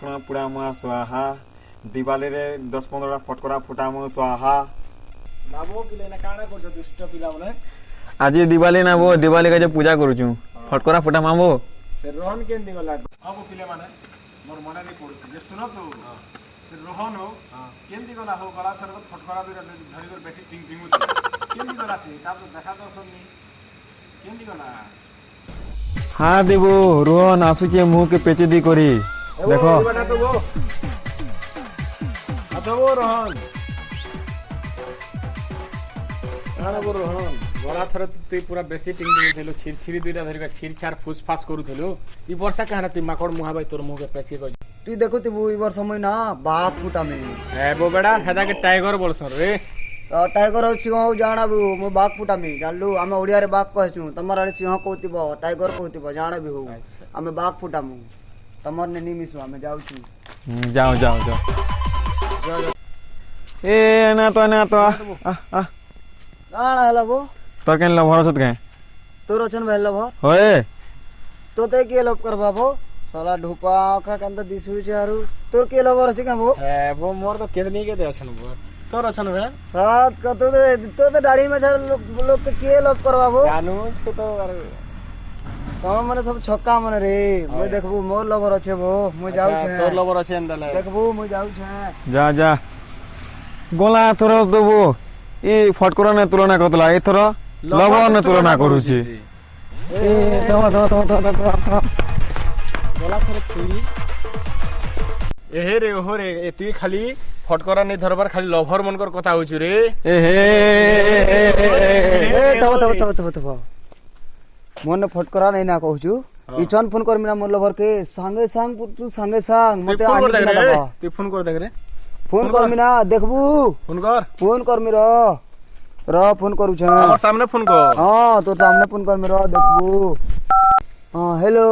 फटकड़ा पुड़ा मुआ स्वाहा दिवाली रे 10-15 फटकड़ा फुटा मु स्वाहा बाबू पिले ना काना करछ दुष्ट पिला बोले आज दिवाली ना वो दिवाली का जो पूजा करू छु फटकड़ा फुटा मामो से रोहन केंदी गला बाबू पिले माने मोर मने नहीं पड़छ जे सुनो तो से रोहन हो केंदी गला हो गला थर फटकड़ा भी धरी कर बेसी टिंग टिंग केंदी गला से ता तो देखा तो सुननी केंदी गला हाँ देबो रोहन आसुचे मुंह के पेचे दी करी देखो बना तो वो अच्छा वो रोहन आना वो रोहन गला थर तू पूरा बेसी टिंग टिंग थेलो छिरछिरी दुइटा धरिका छिरछार फुसफास करू थेलो ई वर्षा कहना तू माकड़ मुहा भाई तोर मुंह के पेचे कर तू देखो तू ई वर्ष समय ना बाघ फुटा में ए बो बेटा हेदा के टाइगर बोलसन रे टाइगर सिंह जानाबू मो बाघ फुटा में जानलु आमे ओडिया रे बाघ कहछु तमर आरे सिंह कहतिबो टाइगर कहतिबो जानाबी हो आमे बाघ फुटा मु तमर ने नी मिसु आमे जाउ छु जाओ जाओ जाओ ए ना तो आ काना हला बो तो केन लो भरोसा के तोर छन भेल भर होए तो ते के लोप करबा बो साला ढुपा का कंद दिसु चारू तोर के लो भरोसा के बो ए वो मोर तो केदनी के दे छन बो तोर छन बे सात का तो दाढ़ी में छर लोग के लोप करबा बो जानू छ तो तम मने सब छक्का मने रे मैं देखबू मोर लवर छे बो मैं जाउ छे तोर लवर अछि अंदले देखबू मैं जाउ छे जा जा गोला थोर देबो ई फटकरा ने तुलना करतला ए थोर लवर ने तुलना करू छी ए तो गोला थर तुई एहे रे ओहो रे ए तुई खाली फटकरा नै धरबार खाली लवर मनकर कथा होछु रे ए हे तब मन फटकरा नहीं ना कहू इचन फोन कर मिना मोर लवर के संगे संग तू संगे संग मते आनी ना दबा तू फोन कर देख रे फोन कर मिना देखबू फोन कर मिरो र फोन करू छ हमर सामने फोन कर हां तो सामने फोन कर मिरो देखबू हां हेलो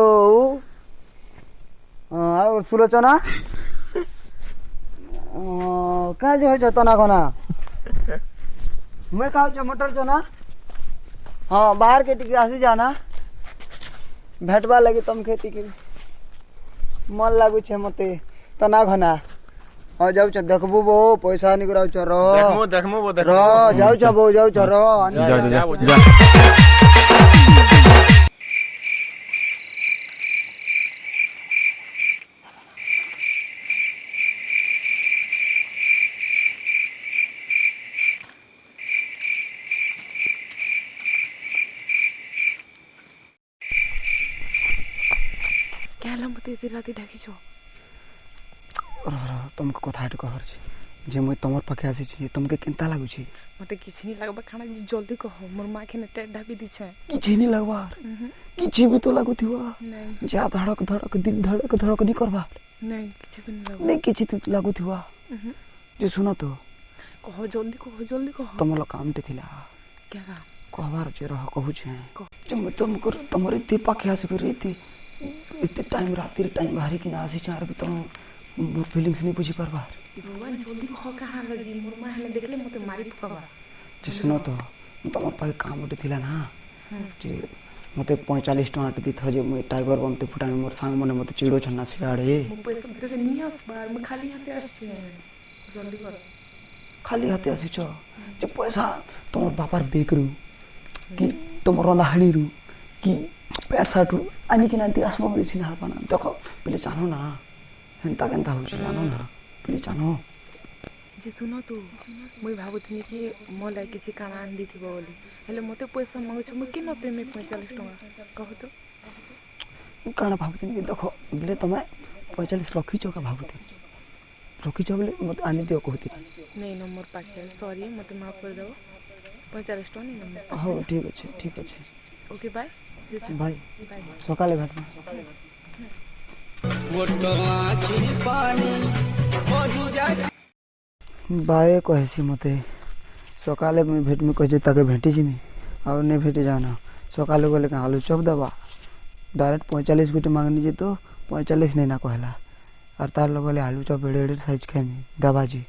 और सुलोचना का जे हो तना कोना मैं कहू छ मोटर छ ना हाँ बाहर के टिके आसी जाना भेटवा लगी तुम खेती के मन लागू छे मते तना घना हाँ जाऊ छ देखबू बो पैसा नि कराउ छ रो देखमु बो रो जाऊ छ बो जाऊ छ रो जा राती ढाकी छो तुमको कथा कहर छी जे मैं तमर पाखे आसी छी तुमके केनता लागु छी मते किछ नहीं लागबा खाना जल्दी कहो मोर मां के ने टेट ढाबी दी छे किछ नहीं लगवा किछ भी तो लागु थिवा नहीं जा धड़क धड़क दिल धड़क धड़क नहीं करबा नहीं किछ भी नहीं लागबा नहीं किछ तो लागु थिवा जे सुनो तो कहो जल्दी कहो तमलो काम ते थिला क्या काम कहबार जे रह कहू छे जे मैं तुमको तमरे ते पाखे आसी कर रीति इतने टाइम रात टाइम बाहरी की ना आसी चार भी तो मोर फीलिंग्स नहीं बुझी परबा भगवान जल्दी कहो कहां लगी मोर मां हने देखले मते मारी पकवा जे सुनो तो तमर पाखे काम उठे थिला ना जे मते 45 टका दी थ जे मैं टाइगर बनते फुटा में मोर संग मने मते चिड़ो छन्ना सियाड़े मो पैसा दे नहीं आस बार मैं खाली हाथे आछी जल्दी कर खाली हाथे आसी छ जे पैसा तमर बापार बेकरू कि तमर रंदाहाड़ी रु कि पैर साटू आनी कि नांती आसमा बड़ी सिना पाना देखो पहले जानो ना हेंता केंता हो जानो ना पहले जानो जे सुनो तू मैं भाबुथनी कि मो लाइ किछि काम आन दी थिबो बोली हेले मते पैसा मांगु छ मैं केन पे में 45 टका कहू तो काना भाबुथनी कि देखो बोले तमे 45 रखी छ का भाबुथनी रखी छ बोले मते आनी दियो कहती नहीं नंबर पाके सॉरी मते माफ कर दो 45 टका नहीं नंबर हां ठीक अछि ओके बाय भाई सकाले भेटना बाए कहसी मते सकाले में भेट में कहे ताके भेटी जिमी और नहीं भेटी जाना सकाले गले आलू चप दबा डायरेक्ट 45 गुटे मांगनी जे तो 45 नहीं ना कहला और तार लगले आलू चप एड़े एड़े साइज खाइमी दबा जी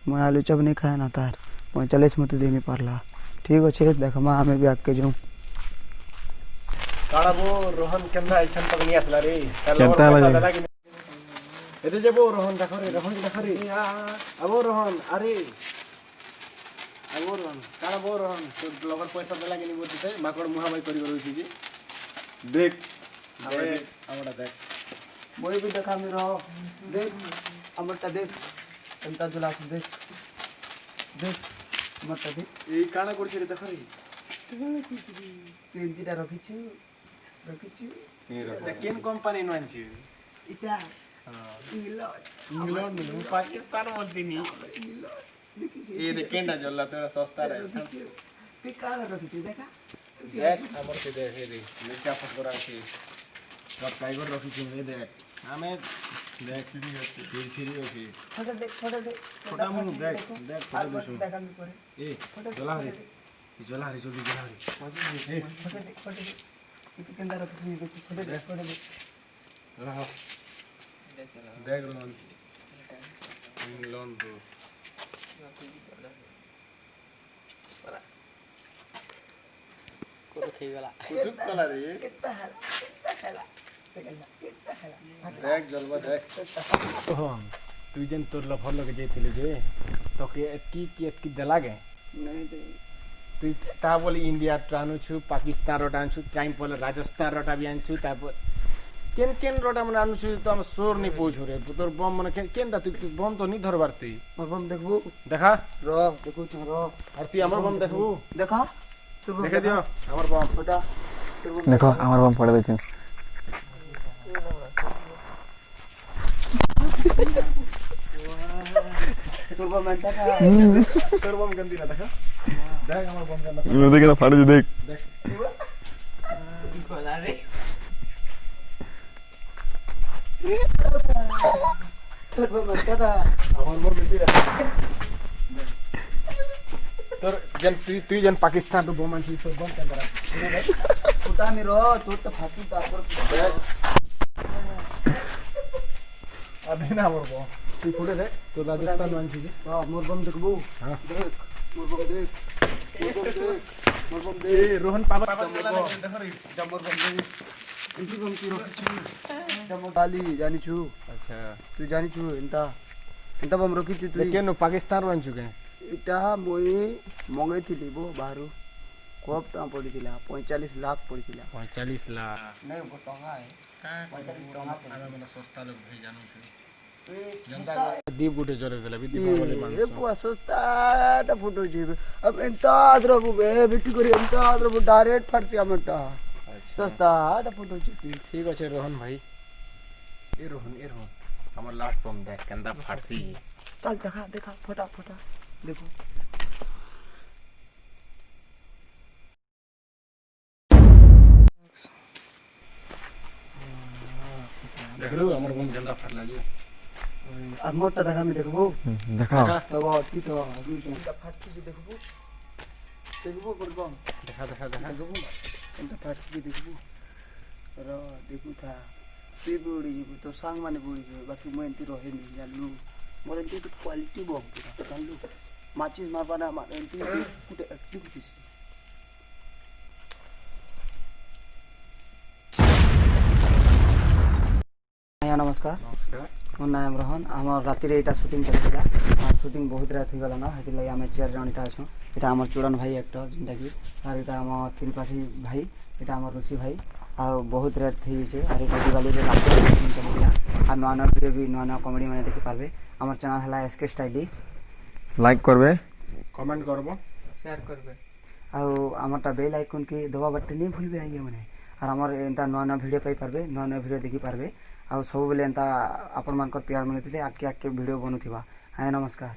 मैं आलू चप नहीं खाए ना तार 45 मते देनी पारला ठीक अच्छे देख माँ हमें भी आके जाऊँ काड़ा वो रोहन केंदा आइछन तक नहीं आसला रे केंता लगे এতে যাবো রোহন দেখো রে রোহন দেখো রে আবো রোহন আরে আবো রোহন কারা বো রোহন তোর লগর পয়সা দেলা কিনি বলতে মাকড় মুহাবাই করি রইছি যে দেখ দেখ আমরা দেখ মই भी देखा मेरा देख আমারটা দেখ এন্তা জলা দেখ দেখ আমারটা দেখ এই কানা করছি রে দেখো রে তিনটা রাখিছি এটা কেন কোম্পানি নো আনছি এটা ইংল্যান্ড इंग्लैंड में पाकिस्तान बोलती नहीं ये देखेंडा जल्ला तेरा सस्ता रहे তুই কার রাখিছি দেখা देख हमर से देख रे मिर्चा फटकरा छी सब टाइगर रखी छी रे देख हमें देख सीधी होती ফটো দেখ ফটো দেখ छोटा मुंह देख देख फोटो दो দেখা আমি করে ए जला रे जल्दी जला रे ए ফটো দেখ তুই কেন্দা রাখিছি দেখ ফটো দেখ जला देख लोन इंग्लैंड तो কোন খেয়ে গেল कुसुक कलर रे কিত্তা হেলা देख जलवा देख তুই যেন তোর লফর লগে যাইছিলি যে তোকে কি দেলাগে নাই দে তুই তা বলি ইন্ডিয়া আনুছু পাকিস্তান রটা আনছু টাইম পলে রাজস্থান রটা বি আনছু তারপর কেন রটা মানে আনুছু তো আমার সোর নি পৌঁছ রে তোর বম মানে কেনটা তুই বম তো নি ধরবার তুই মোর বম দেখবো দেখা র দেখু র আর তুই আমার বম দেখবু দেখা তোর বম দেখে দিও আমার বম ওটা তোর বম দেখো আমার বম পড়ে দিয়েছে তোর বম এন্টা তোর বম গন্দি না দেখা দেখ আমার বম গন্দি দেখে না ফাটে দেখ দেখ তোর বম এন্টা আমার বম গন্দি না তোর তুই যেন পাকিস্তান তো বম আনছিস তোর বম কেন ওটা আমি র তোর তো ফাটু তারপর আবে না আমার বম তুই ফুটে দে তোর রাজস্থান আনছিস মোর বম দেখবো হ্যাঁ দেখ মোর বম দেখ মোর বম দেখ এই রোহন পাবা মোর বম দেখ এটি বম কি রখিছু মোর গালি জানিছু আচ্ছা তুই জানিছু এন্তা এন্তা বম রখিছু তুই কেন পাকিস্তান আনছু কে এটা মই মগাইଥିଲି ବାହାରୁ କପ୍ ଟଙ୍କା ପଡ଼ିଥିଲା 45 ଲାख ପଡ଼ିଥିଲା 45 लाख ନାଇଁ ଟଙ୍କା 45 ଟଙ୍କା ଆମେ ମାନେ ଶସ୍ତା ଲୋକ ଭାଇ ଜାଣୁଛୁ ପଡ଼ିଥିଲା ଦୀପ ଗୋଟେ ଜରେ ଦେଲା ବି ଦୀପାବଳି ଏ ପୁଆ ଶସ୍ତାଟା ଫୁଟୁଛି अब ଏନ୍ତା ଆଦ୍ରବୁ ବେ ବିକ୍ରି କରି ଏନ୍ତା ଆଦ୍ରବୁ ଡାଇରେକ୍ଟ ଫାଟସି ଆମଟା ଶସ୍ତାଟା ଫୁଟୁଛି ঠিক আছে রোহন ভাই এ রোহন আমার লাস্ট বম দেখ কেন্দা ফাটছি চাল দেখা দেখা ফটা ফটা দেখো দেখলু আমার বম কেন্দা ফাটলা যে আর মোরটা দেখা আমি দেখবো দেখাও তবে কি তো এটা ফাটছি দেখবো দেখবো বলবো দেখা দেখা দেখা দেখবো এটা ফাটছি দেখবো র দেখু থা তুই ବି ଉଡ଼ିଯିବୁ ତୋ ସାଙ୍ଗମାନେ ବି ଉଡ଼ିଯିବେ ବାକି ମୁଁ ଏମିତି ରହେନି ଜାଣିଲୁ ମୋର ଏମିତି ଗୋଟେ କ୍ୱାଲିଟି ବମ୍ ପୁରା ଜାଣିଲୁ ମାଚିସ୍ ମାରବା ନା ଏମିତି ଗୋଟେ ଆକ୍ଟିଭିଟିସ୍ ଆଜ୍ଞା ନମସ୍କାର ମୋ ନାଁ ରୋହନ ଆମର ରାତିରେ ଏଇଟା ସୁଟିଂ ଚାଲିଥିଲା ଆଉ ସୁଟିଂ ବହୁତ ରାତି ହେଇଗଲା ନା ସେଥିଲାଗି ଆମେ 4 ଜଣ ଏଇଟା ଅଛୁ ଏଇଟା ଆମର ଚୂଡ଼ନ ଭାଇ ଆକ୍ଟର ଯେନ୍ଟାକି ଆଉ ଏଇଟା ଆମ ତ୍ରିପାଠୀ ଭାଇ ଏଇଟା ଆମର ଋଷି ଭାଇ ଆଉ ବହୁତ ରେଟ୍ ହେଇଯାଇଛି ଆଉ ଏଇଟା ଦିୱାଲିରେ ସୁଟିଂ ଚାଲିଥିଲା ଆଉ ନୂଆ ନୂଆ ଭିଡ଼ିଓ ବି ନୂଆ ନୂଆ କମେଡ଼ି ମାନେ ଦେଖିପାରିବେ ଆମର ଚ୍ୟାନେଲ୍ ହେଲା ଏସ୍କେ ଷ୍ଟାଇଲିଶ ଲାଇକ୍ করবে কমেন্ট করব ସେୟାର କରିବେ ଆଉ ଆମରଟା ବେଲ୍ ଆଇକନ୍କେ ଦେବା ବାଟେ ନେଇ ଭୁଲିବେ ଆଜ୍ଞା ମାନେ ଆଉ ଆମର ଏନ୍ତା ନୂଆ ନୂଆ ଭିଡ଼ିଓ ପାଇପାରିବେ ନୂଆ ନୂଆ ଭିଡ଼ିଓ ଦେଖିପାରିବେ ଆଉ ସବୁବେଳେ ଏନ୍ତା ଆପଣମାନଙ୍କର ପ୍ୟାର ମିଳୁଥିଲେ ଆଗ୍କେ ଭିଡ଼ିଓ ବନୁଥିବା ଆଜ୍ଞା ନମସ୍କାର।